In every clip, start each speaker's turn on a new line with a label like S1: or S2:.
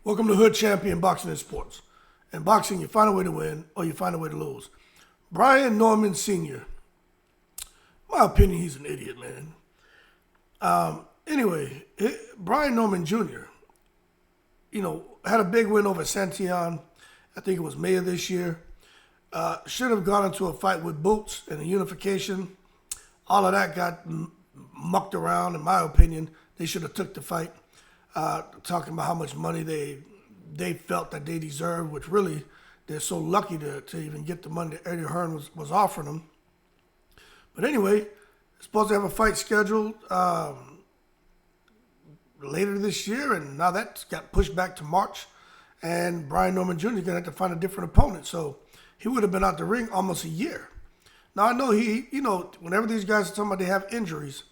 S1: Welcome to Hood Champion Boxing and Sports. In boxing, you find a way to win or you find a way to lose. Brian Norman Sr., my opinion, he's an idiot, man. Brian Norman Jr., had a big win over Santillan. I think it was May of this year. Should have gone into a fight with Boots and a unification. All of that got mucked around, in my opinion. They should have took the fight. Talking about how much money they felt that they deserved, which really they're so lucky to even get the money that Eddie Hearn was offering them. But anyway, supposed to have a fight scheduled later this year, and now that got pushed back to March. And Brian Norman Jr. is going to have to find a different opponent. So he would have been out the ring almost a year. Now I know whenever these guys are talking about they have injuries,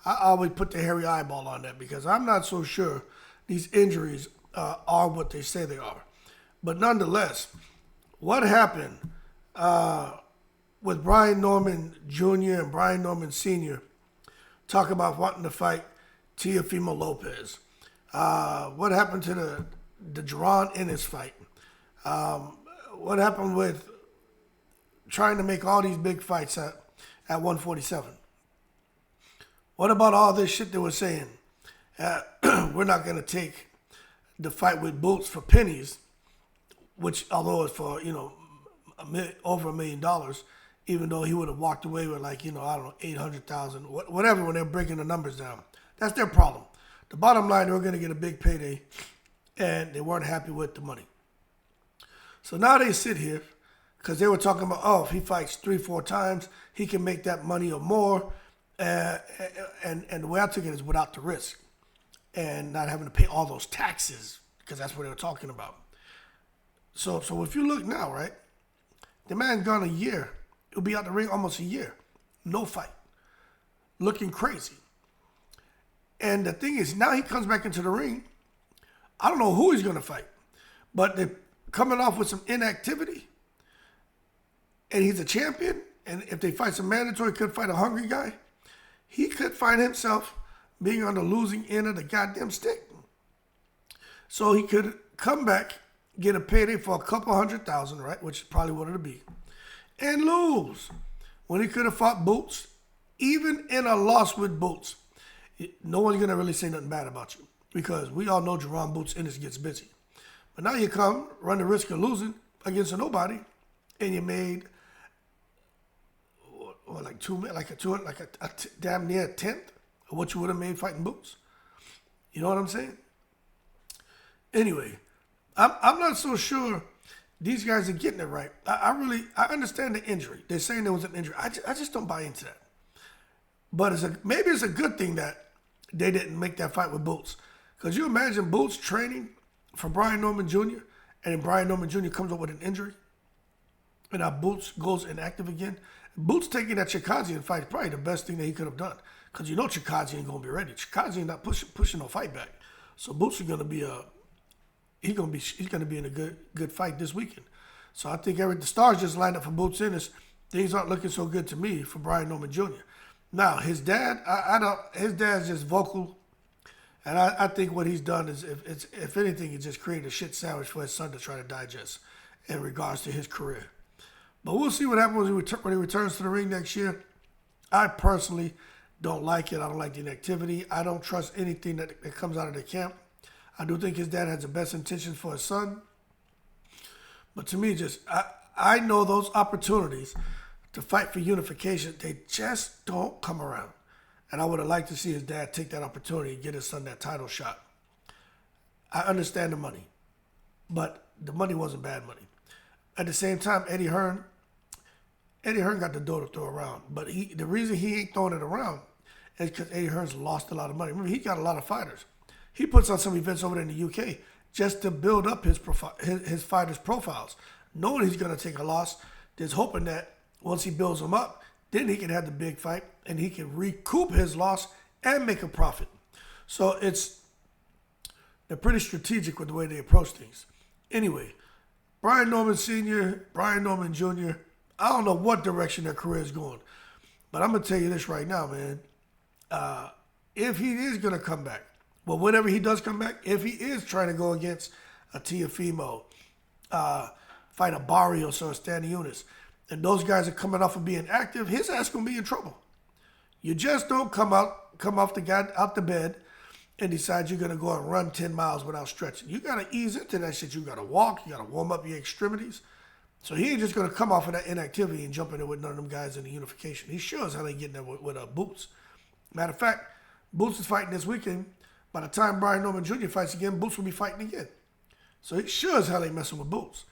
S1: I always put the hairy eyeball on that because I'm not so sure these injuries are what they say they are. But nonetheless, what happened with Brian Norman Jr. and Brian Norman Sr. talk about wanting to fight Teofimo Lopez? What happened to the Jaron Ennis fight? What happened with trying to make all these big fights at 147? What about all this shit they were saying? We're not going to take the fight with Boots for pennies, which although it's for, over $1 million, even though he would have walked away with 800,000, whatever, when they're breaking the numbers down. That's their problem. The bottom line, they were going to get a big payday, and they weren't happy with the money. So now they sit here, because they were talking about, if he fights 3-4 times, he can make that money or more. And the way I took it is without the risk and not having to pay all those taxes, because that's what they were talking about. So if you look now, right, the man's gone a year. He'll be out the ring almost a year. No fight. Looking crazy. And the thing is, now he comes back into the ring. I don't know who he's going to fight, but they're coming off with some inactivity. And he's a champion. And if they fight some mandatory, could fight a hungry guy. He could find himself being on the losing end of the goddamn stick. So he could come back, get a payday for a couple 100,000, right, which is probably what it'll be, and lose. When he could have fought Boots, even in a loss with Boots, no one's going to really say nothing bad about you because we all know Jaron Boots Ennis gets busy. But now you come, run the risk of losing against a nobody, and you made damn near a tenth of what you would have made fighting Boots. You know what I'm saying? Anyway, I'm not so sure these guys are getting it right. I understand the injury. They're saying there was an injury. I just don't buy into that. But maybe it's a good thing that they didn't make that fight with Boots. Because you imagine Boots training for Brian Norman Jr. and then Brian Norman Jr. comes up with an injury and now Boots goes inactive again. Boots taking that Chikadzian fight is probably the best thing that he could have done. Because Chikadzian ain't going to be ready. Chikadzian not pushing no fight back. So Boots is going to be he's going to be in a good fight this weekend. So I think the stars just lined up for Boots Ennis. Things aren't looking so good to me for Brian Norman Jr. Now his dad, his dad's just vocal, and I think what he's done is if anything, he just created a shit sandwich for his son to try to digest in regards to his career. But we'll see what happens when he returns to the ring next year. I personally don't like it. I don't like the inactivity. I don't trust anything that comes out of the camp. I do think his dad has the best intentions for his son. But to me, I know those opportunities to fight for unification, they just don't come around. And I would have liked to see his dad take that opportunity and get his son that title shot. I understand the money, but the money wasn't bad money. At the same time, Eddie Hearn got the dough to throw around. But the reason he ain't throwing it around is because Eddie Hearn's lost a lot of money. Remember, he got a lot of fighters. He puts on some events over there in the UK just to build up his fighters' profiles. Knowing he's going to take a loss, just hoping that once he builds them up, then he can have the big fight and he can recoup his loss and make a profit. So they're pretty strategic with the way they approach things. Anyway, Brian Norman Sr., Brian Norman Jr., I don't know what direction their career is going. But I'm going to tell you this right now, man. If he is going to come back, well, whenever he does come back, if he is trying to go against a Tiafimo, fight a Barrios or a Stanley Eunice, and those guys are coming off of being active, his ass gonna be in trouble. You just don't come off the bed and decide you're gonna go and run 10 miles without stretching. You gotta ease into that shit. You gotta walk, you gotta warm up your extremities. So he ain't just gonna come off of that inactivity and jump in there with none of them guys in the unification. He sure as hell ain't getting there with Boots. Matter of fact, Boots is fighting this weekend. By the time Brian Norman Jr. fights again, Boots will be fighting again. So he sure as hell ain't messing with Boots.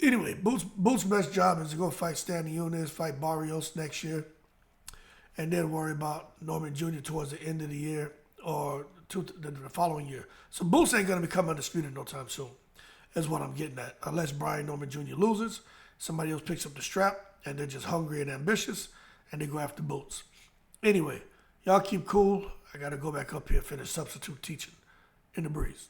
S1: Anyway, Boots' best job is to go fight Stanley Eunice, fight Barrios next year, and then worry about Norman Jr. towards the end of the year or the following year. So Boots ain't going to become undisputed no time soon, is what I'm getting at. Unless Brian Norman Jr. loses, somebody else picks up the strap, and they're just hungry and ambitious, and they go after Boots. Anyway, y'all keep cool. I got to go back up here and finish substitute teaching in the breeze.